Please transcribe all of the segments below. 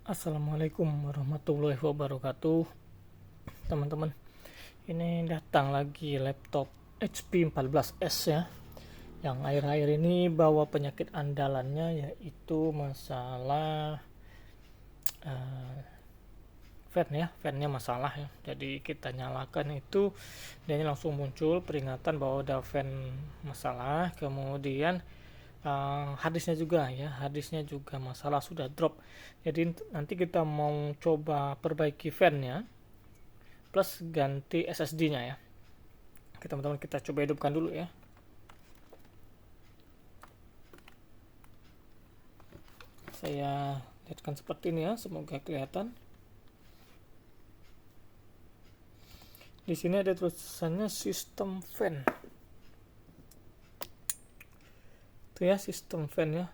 Assalamualaikum warahmatullahi wabarakatuh, teman-teman. Ini datang lagi laptop HP 14S ya, yang akhir-akhir ini bawa penyakit andalannya, yaitu masalah fan-nya masalah ya. Jadi kita nyalakan itu, dia langsung muncul peringatan bahwa ada fan masalah. Kemudian harddisknya juga masalah, sudah drop. Jadi nanti kita mau coba perbaiki fan-nya plus ganti SSD-nya ya. Oke teman-teman, kita coba hidupkan dulu ya. Saya lihatkan seperti ini ya, semoga kelihatan. Di sini ada tulisannya sistem fan. Itu ya, sistem fan ya,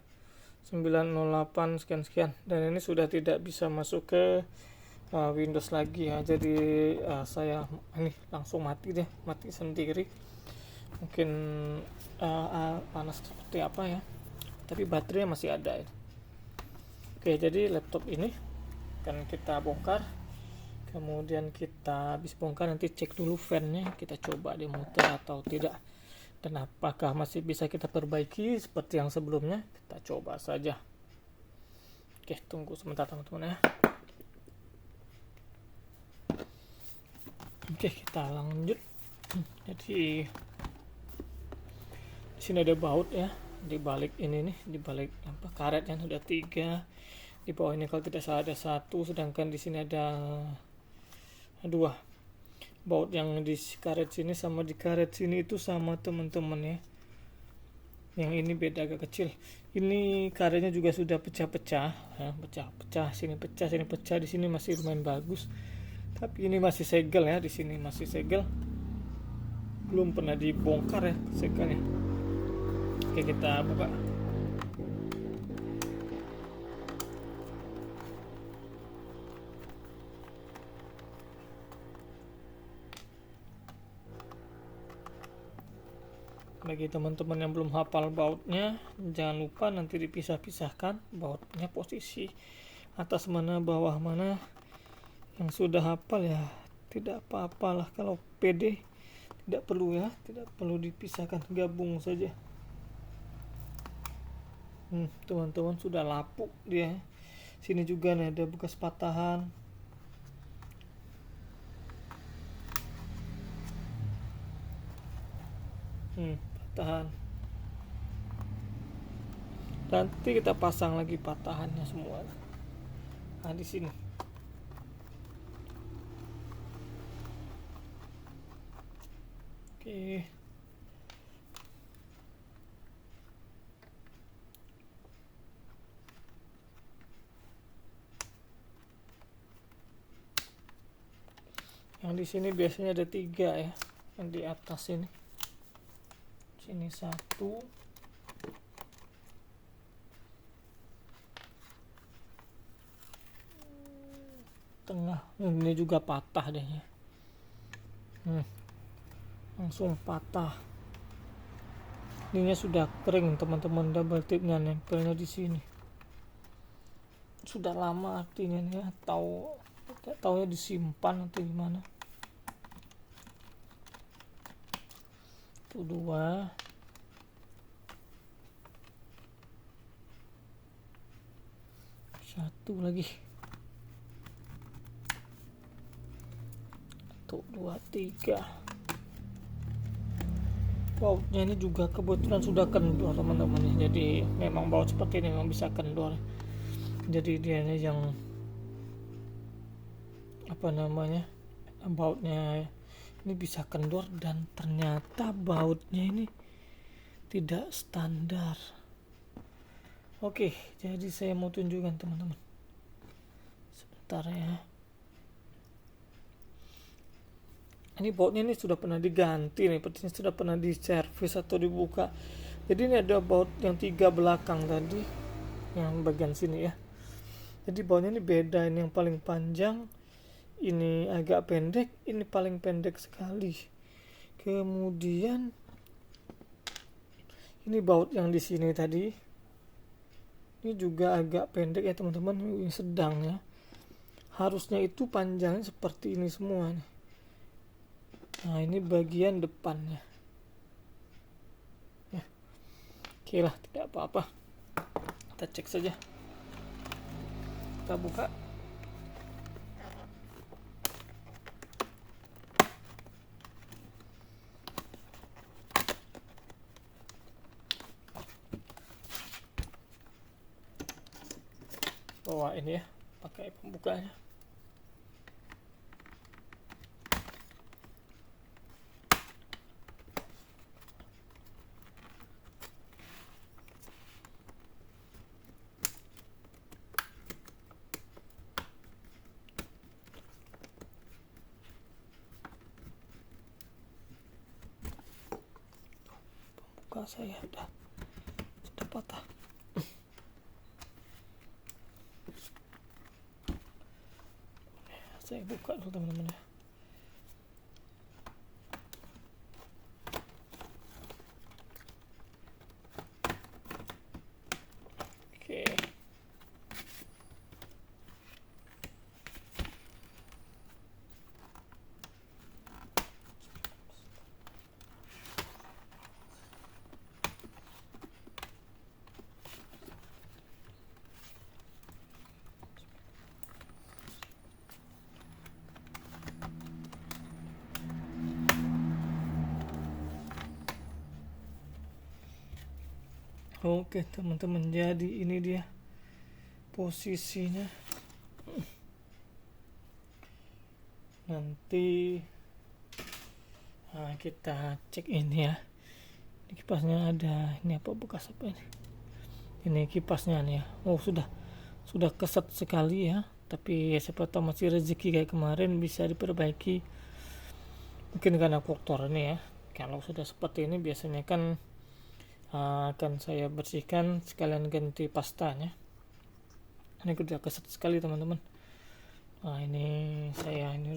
908 sekian-sekian, dan ini sudah tidak bisa masuk ke Windows lagi ya. Jadi saya ini langsung mati sendiri. Mungkin panas seperti apa ya, tapi baterainya masih ada ya. Oke, jadi laptop ini kan kita bongkar, kemudian kita habis bongkar nanti cek dulu fan-nya, kita coba dimuter atau tidak, dan apakah masih bisa kita perbaiki seperti yang sebelumnya. Kita coba saja. Oke, tunggu sebentar teman-teman ya. Oke, kita lanjut. Jadi di sini ada baut ya, di balik ini nih, di balik karet yang sudah 3. Di bawah ini kalau tidak salah ada 1, sedangkan di sini ada 2. Baut yang di karet sini sama di karet sini itu sama teman-teman ya. Yang ini beda, agak kecil. Ini karetnya juga sudah pecah-pecah ya, pecah-pecah, sini pecah, sini pecah. Di sini masih lumayan bagus, tapi ini masih segel ya, di sini masih segel, belum pernah dibongkar ya segelnya. Oke, kita buka. Bagi teman-teman yang belum hafal bautnya, jangan lupa nanti dipisah-pisahkan bautnya, posisi atas mana bawah mana. Yang sudah hafal ya tidak apa-apalah, kalau pede tidak perlu ya, tidak perlu dipisahkan, gabung saja. Teman-teman sudah lapuk dia. Sini juga nih ada bekas patahan. Patahan. Nanti kita pasang lagi patahannya semua. Nah, di sini. Oke. Yang di sini biasanya ada 3 ya. Yang di atas ini. Sini 1. Tengah. Ini juga patah deh ya. Langsung patah. Ininya sudah kering teman-teman, double tipnya nempelnya di sini. Sudah lama artinya ya, tidak tahu ya disimpan atau gimana. Itu 2. Satu lagi. 1, 2, 3. Bautnya ini juga kebetulan sudah kendor teman-teman ya. Jadi memang baut seperti ini memang bisa kendor. Jadi dia yang bautnya ini bisa kendor, dan ternyata bautnya ini tidak standar. Oke, jadi saya mau tunjukkan teman-teman sebentar ya. Ini bautnya ini sudah pernah diganti nih, sepertinya sudah pernah diservis atau dibuka. Jadi ini ada baut yang 3 belakang tadi, yang bagian sini ya. Jadi bautnya ini beda, ini yang paling panjang, ini agak pendek, ini paling pendek sekali. Kemudian ini baut yang di sini tadi, Ini juga agak pendek ya teman-teman, ini sedang ya. Harusnya itu panjangnya seperti ini semua nih. Nah ini bagian depannya ya. Oke lah, tidak apa-apa, kita cek saja. Kita buka. Bawa ini ya, pakai pembukanya. Pembuka saya sudah patah. Saya buka dulu teman-teman ya. Oke. Oke teman-teman, jadi ini dia posisinya. Nanti kita cek ini ya. Ini kipasnya ada, ini apa bekas apa ini? Ini kipasnya nih ya. Oh sudah keset sekali ya. Tapi ya siapa tahu masih rezeki kayak kemarin bisa diperbaiki. Mungkin karena kotor ini ya. Kalau sudah seperti ini biasanya kan akan saya bersihkan sekalian ganti pastanya. Ini sudah keset sekali teman-teman. Nah ini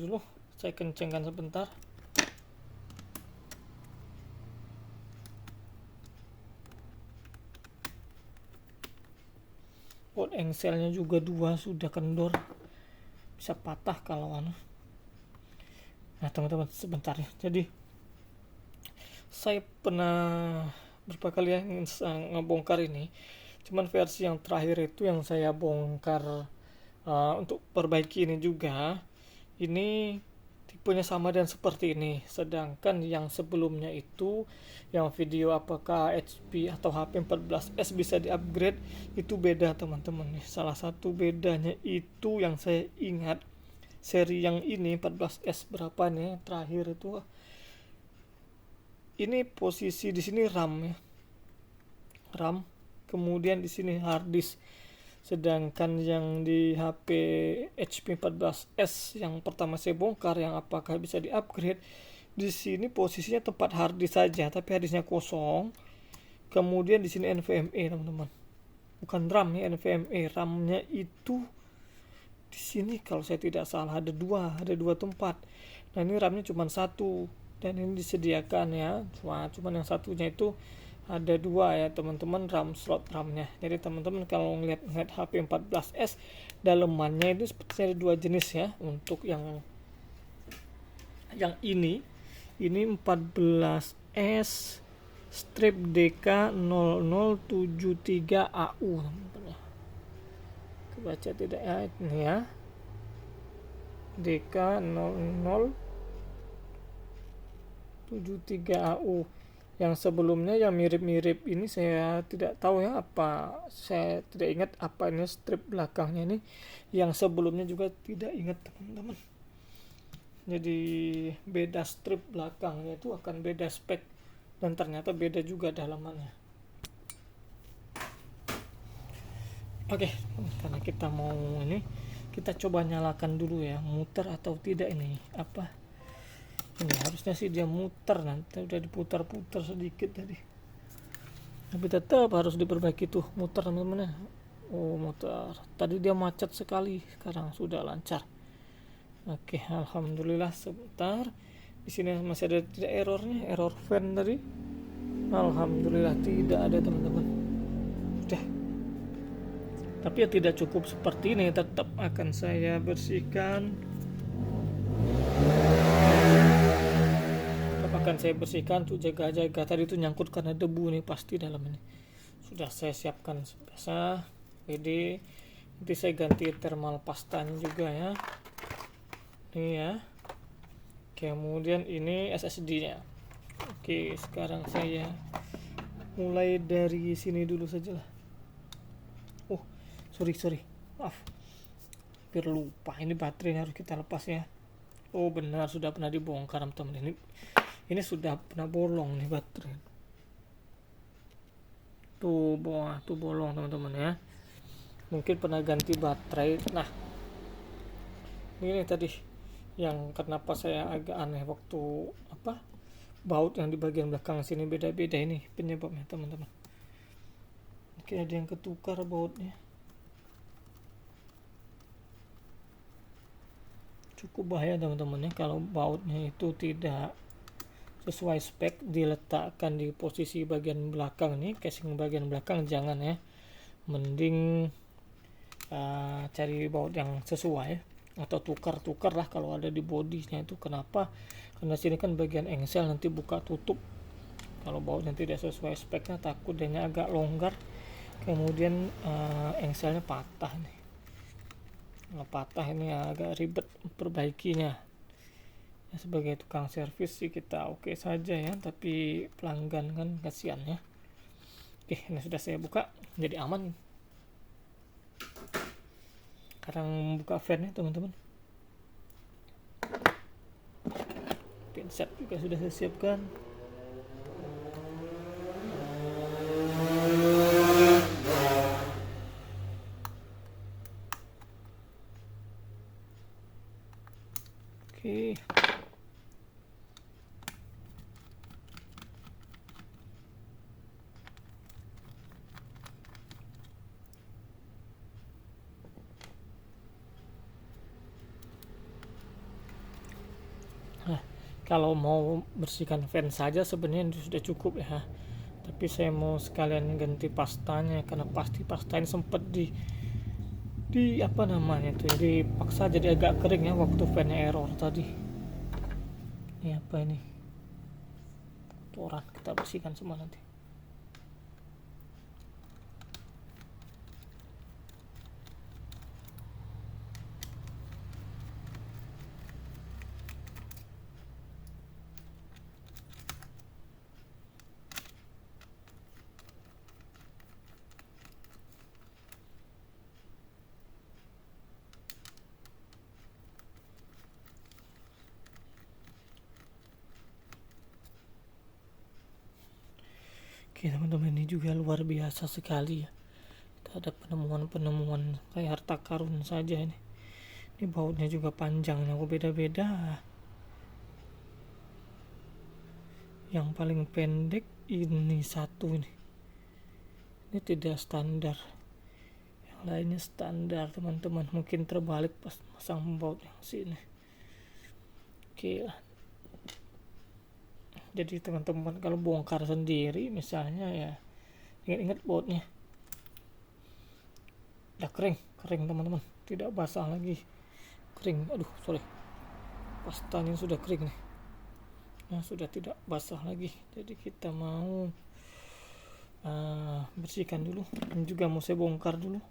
dulu saya kencengkan sebentar. Pot engselnya juga 2 sudah kendor, bisa patah kalau Nah teman-teman sebentar ya. Jadi saya pernah berapa kali ya ngebongkar ini, cuman versi yang terakhir itu yang saya bongkar untuk perbaiki ini juga, ini tipenya sama dan seperti ini. Sedangkan yang sebelumnya itu, yang video apakah HP atau HP 14S bisa di-upgrade, itu beda teman-teman. Salah satu bedanya itu yang saya ingat, seri yang ini 14S berapa nih terakhir itu, ini posisi di sini RAM ya, RAM, kemudian di sini hard disk. Sedangkan yang di HP HP 14S yang pertama saya bongkar, yang apakah bisa di-upgrade, di sini posisinya tempat hard disk saja, tapi hard disknya kosong. Kemudian di sini NVMe teman-teman, bukan RAM ya, NVMe. RAM-nya itu di sini kalau saya tidak salah ada dua tempat. Nah ini RAM-nya cuma 1 dan ini disediakan ya. Cuman yang satunya itu ada 2 ya teman-teman, RAM slot RAM-nya. Jadi teman-teman kalau ngeliat HP 14S dalemannya itu sepertinya ada 2 jenis ya. Untuk yang ini 14S strip DK0073AU teman-teman. Kebaca tidak ya ini ya, DK0073AU. Yang sebelumnya yang mirip-mirip ini saya tidak tahu ya apa, saya tidak ingat apa ini strip belakangnya ini. Yang sebelumnya juga tidak ingat teman-teman. Jadi beda strip belakangnya itu akan beda spek dan ternyata beda juga dalamannya. Oke, karena kita mau ini, kita coba nyalakan dulu ya, muter atau tidak ini apa. Ini harusnya sih dia muter, nanti udah diputar-putar sedikit tadi. Tapi tetap harus diperbaiki tuh muter teman-teman ya. Oh muter. Tadi dia macet sekali, sekarang sudah lancar. Oke, alhamdulillah. Sebentar. Di sini masih ada tidak errornya, error fan tadi. Alhamdulillah tidak ada teman-teman. Udah. Tapi ya tidak cukup seperti ini, tetap akan saya bersihkan. Tuh jaga-jaga. Tadi itu nyangkut karena debu nih pasti dalam ini. Sudah saya siapkan biasa. Jadi nanti saya ganti thermal pastanya juga ya. Ini ya. Kemudian ini SSD-nya. Oke, sekarang saya mulai dari sini dulu saja lah. Oh, sorry. Maaf. Hampir lupa. Ini baterainya harus kita lepas ya. Oh benar, sudah pernah dibongkar teman-teman. Ini sudah pernah bolong nih baterai. Tuh bolong teman-teman ya. Mungkin pernah ganti baterai. Nah, ini tadi yang kenapa saya agak aneh waktu baut yang di bagian belakang sini beda-beda, ini penyebabnya teman-teman. Mungkin ada yang ketukar bautnya. Cukup bahaya teman-teman ya kalau bautnya itu tidak sesuai spek, diletakkan di posisi bagian belakang nih, casing bagian belakang, jangan ya. Mending cari baut yang sesuai atau tukar lah kalau ada di bodinya itu. Kenapa? Karena sini kan bagian engsel nanti buka tutup. Kalau bautnya tidak sesuai speknya, takut dia agak longgar, kemudian engselnya patah nih. Patah ini agak ribet perbaikinya. Sebagai tukang servis sih kita oke saja ya, tapi pelanggan kan kasihan ya. Oke, ini sudah saya buka, jadi aman. Sekarang buka fan-nya teman-teman. Pinset juga sudah saya siapkan. Oke. Nah, kalau mau bersihkan fan saja sebenarnya sudah cukup ya. Tapi saya mau sekalian ganti pastanya karena pastanya sempat di dipaksa jadi agak kering ya waktu fan-nya error tadi. Ini apa ini? Kotoran, kita bersihkan semua nanti. Oke teman-teman, ini juga luar biasa sekali ya. Kita ada penemuan kayak harta karun saja ini. Ini bautnya juga panjangnya beda-beda. Yang paling pendek ini satu ini. Ini tidak standar. Yang lainnya standar teman-teman. Mungkin terbalik pas masang baut yang sini. Oke lah. Jadi teman-teman kalau bongkar sendiri misalnya ya, ingat-ingat bautnya udah kering teman-teman, tidak basah lagi, kering. Pastanya sudah kering nih. Nah, sudah tidak basah lagi. Jadi kita mau bersihkan dulu. Ini juga mau saya bongkar dulu.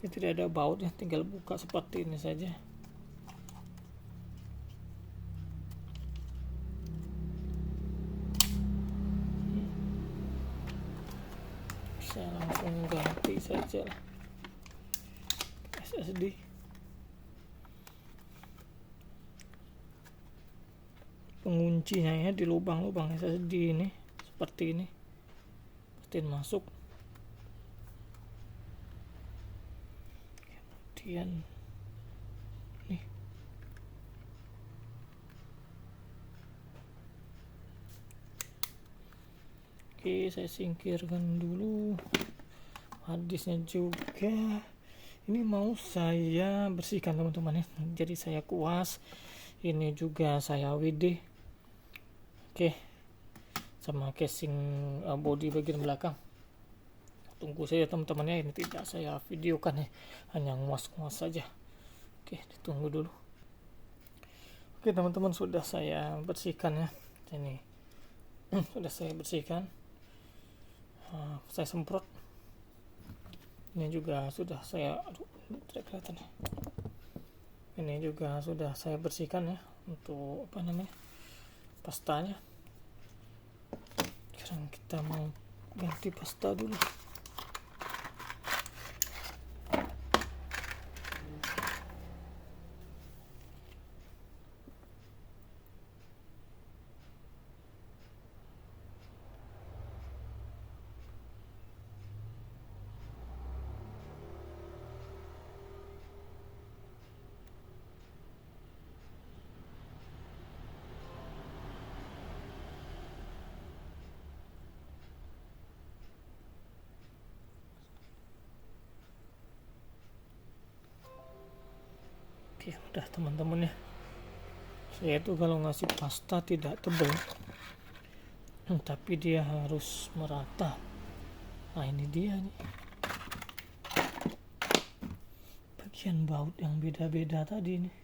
Ini tidak ada bautnya, tinggal buka seperti ini saja. Bisa langsung ganti saja lah. SSD. Penguncinya ya di lubang-lubang SSD ini seperti ini. Pastiin masuk. Kemudian nih. Oke, saya singkirkan dulu harddisknya juga. Ini mau saya bersihkan teman-teman ya. Jadi saya kuas. Ini juga saya WD. Oke, sama casing body bagian belakang. Tunggu saja teman-teman ya, ini tidak saya videokan ya, hanya nguas-nguas saja. Oke, ditunggu dulu. Oke teman-teman, sudah saya bersihkan ya, ini sudah saya bersihkan, saya semprot. Ini juga sudah saya, tidak kelihatan ya. Ini juga sudah saya bersihkan ya, untuk pastanya. Sekarang kita mau ganti pasta dulu. Oke, udah teman-teman ya. Saya tuh kalau ngasih pasta tidak tebal, tapi dia harus merata. Nah ini dia nih, bagian baut yang beda-beda tadi nih.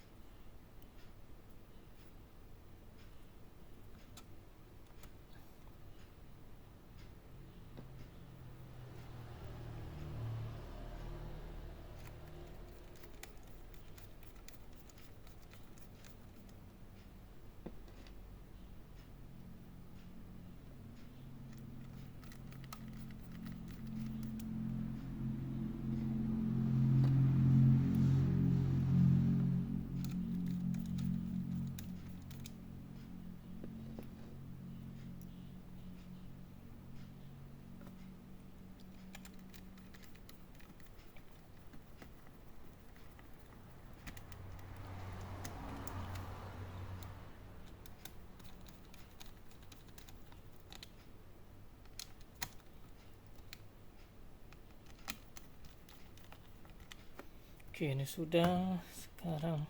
Oke, ini sudah. Sekarang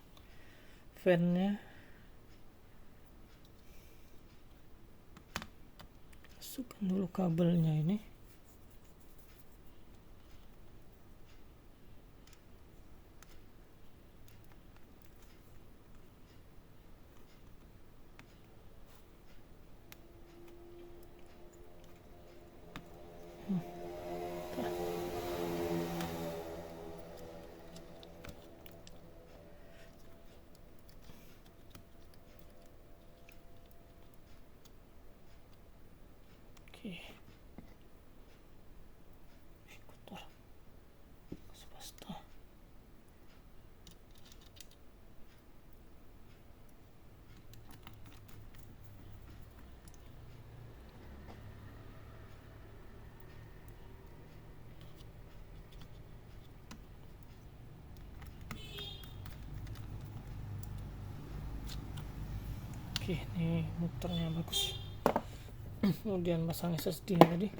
fan-nya masukkan dulu kabelnya ini. Oke, kotor, kasih pasta. Oke, ini muternya bagus. Kemudian pasang SSD tadi.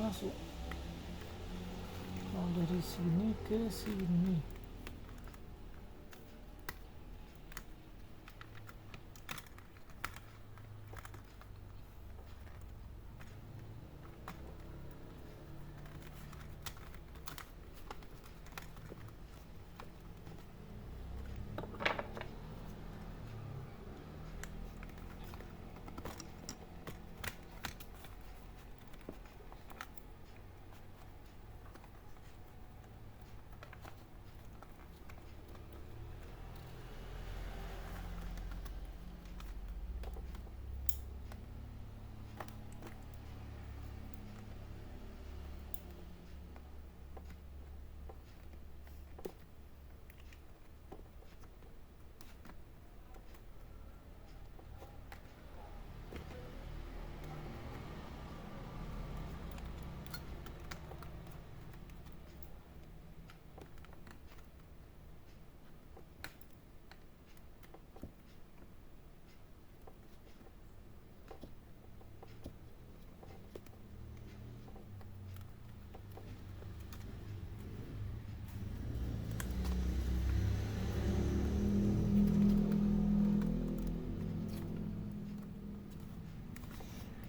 Masuk dari sini ke sini.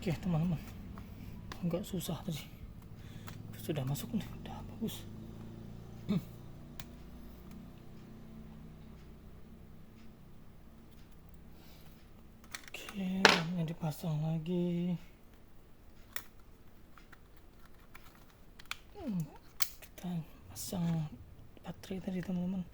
Oke teman-teman, nggak susah tadi, sudah masuk nih, udah bagus. Oke, remnya dipasang lagi. Kita pasang baterai tadi teman-teman.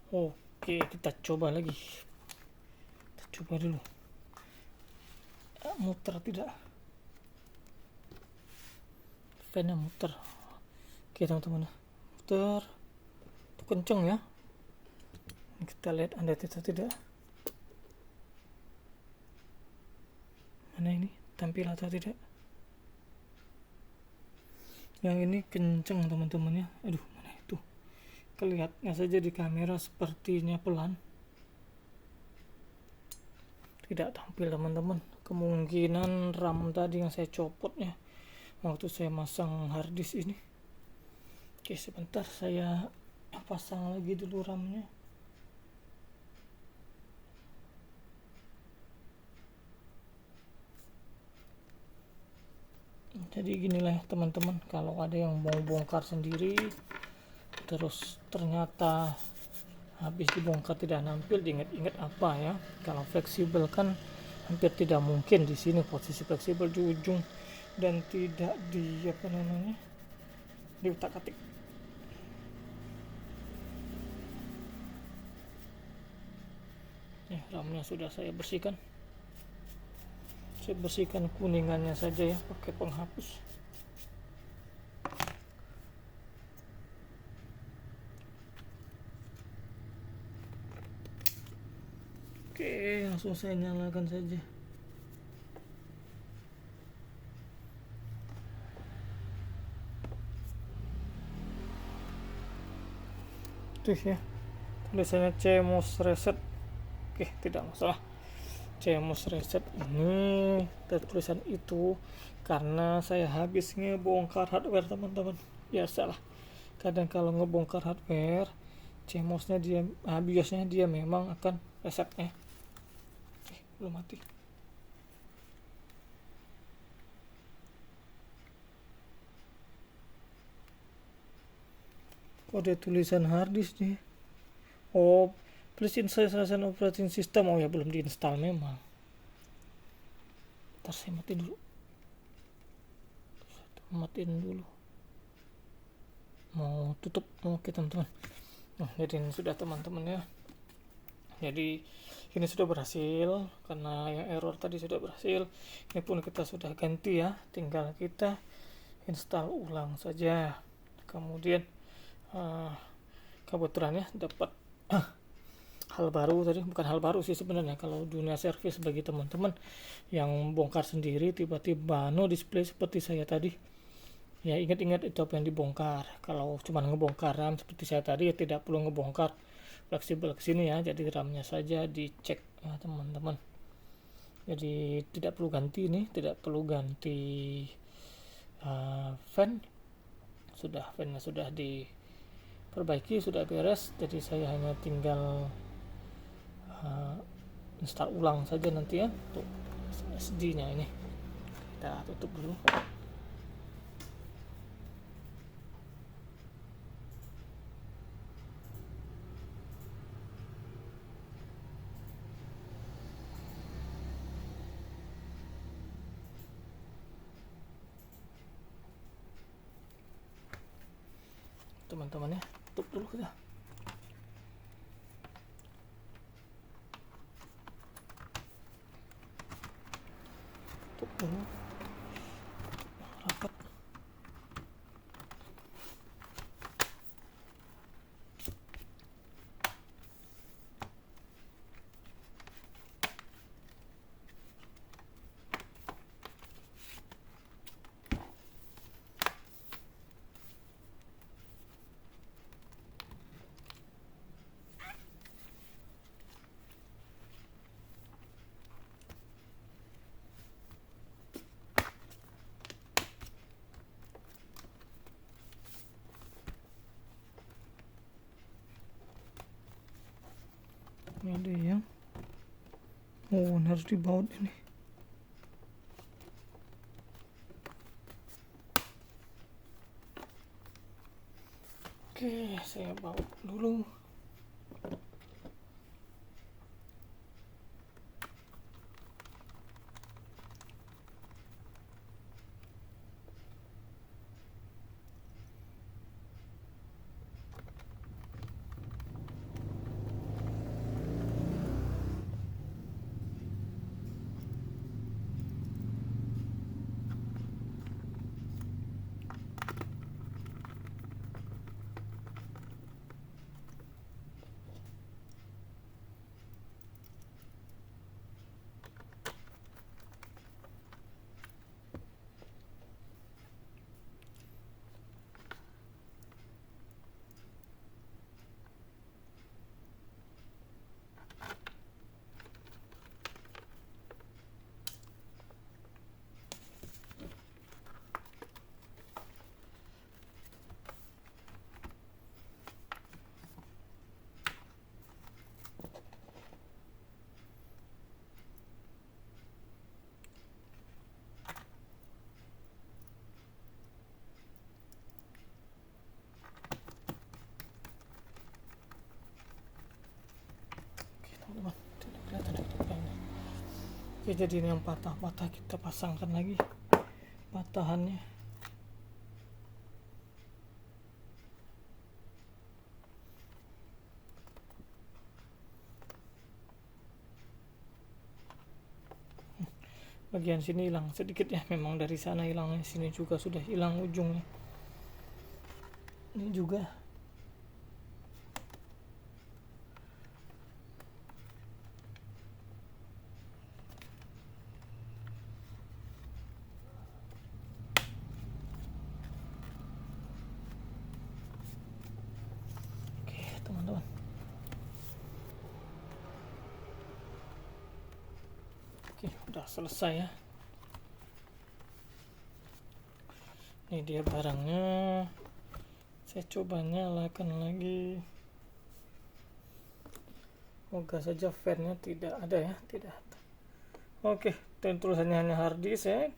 Oke, kita coba lagi. Kita coba dulu. Muter tidak? Fan-nya muter. Oke teman-teman, muter. Itu kenceng ya. Kita lihat Anda tidak. Mana ini? Tampil atau tidak? Yang ini kenceng teman-teman ya. Aduh, mana itu? Kelihatannya saja di kamera sepertinya pelan. Tidak tampil teman-teman. Kemungkinan RAM tadi yang saya copot ya waktu saya masang harddisk ini. Oke, sebentar saya pasang lagi dulu RAM-nya. Jadi ginilah teman-teman, kalau ada yang mau bongkar sendiri terus ternyata habis dibongkar tidak nampil, diingat-ingat apa ya, kalau fleksibel kan hampir tidak mungkin di sini posisi fleksibel di ujung dan tidak di diutak-atik. RAM-nya sudah saya bersihkan. Saya bersihkan kuningannya saja ya pakai penghapus. Oke, langsung saya nyalakan saja. Tuh ya, tulisannya CMOS reset. Oke, tidak masalah. CMOS reset ini tertulisan itu karena saya habis ngebongkar hardware teman-teman. Biasalah, kadang kalau ngebongkar hardware CMOS-nya dia, BIOS-nya dia memang akan resetnya. Belum mati. Kode tulisan harddisk nih. Oh, please installation operating system. Oh ya, belum diinstal memang. Ntar saya matiin dulu. Mau tutup. Oke teman-teman. Nah, jadi ini sudah teman-teman ya. Jadi ini sudah berhasil karena yang error tadi sudah berhasil. Ini pun kita sudah ganti ya. Tinggal kita install ulang saja. Kemudian kebetulan ya dapat hal baru tadi, bukan hal baru sih sebenarnya kalau dunia servis bagi teman-teman yang bongkar sendiri tiba-tiba no display seperti saya tadi ya, ingat-ingat itu apa yang dibongkar. Kalau cuma ngebongkar RAM seperti saya tadi ya tidak perlu ngebongkar fleksibel ke sini ya, jadi RAM-nya saja dicek ya teman-teman. Jadi tidak perlu ganti nih, tidak perlu ganti fan, fan-nya sudah diperbaiki, sudah beres. Jadi saya hanya tinggal install ulang saja nanti ya untuk SSD nya ini. Kita tutup dulu. teman-teman ya, tutup dulu kita. Tutup dulu rapat. Ini ada yang harus dibaut ini. Oke, saya baut dulu. Teman-teman, tidak kelihatan di depannya. Oke, jadi ini yang patah-patah kita pasangkan lagi patahannya. Bagian sini hilang sedikit ya, memang dari sana hilangnya, sini juga sudah hilang ujungnya. Ini juga. Oke, teman-teman. Oke, udah selesai ya. Ini dia barangnya. Saya coba nyalakan lagi. Moga saja fan-nya tidak ada ya, tidak ada. Oke, dan tulisannya hanya hard disk ya.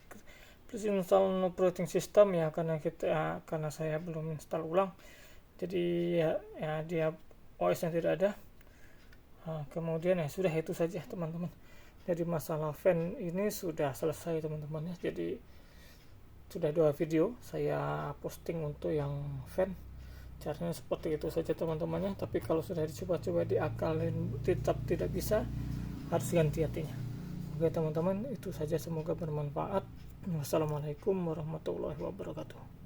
Please install operating system ya, karena saya belum install ulang. Jadi ya dia OS-nya tidak ada. Kemudian ya sudah, itu saja teman-teman. Jadi masalah fan ini sudah selesai teman-teman ya. Jadi sudah 2 video saya posting untuk yang fan. Caranya seperti itu saja teman-temannya. Tapi kalau sudah dicoba-coba diakalin tetap tidak bisa, harus ganti hatinya. Oke teman-teman, itu saja, semoga bermanfaat. Wassalamualaikum warahmatullahi wabarakatuh.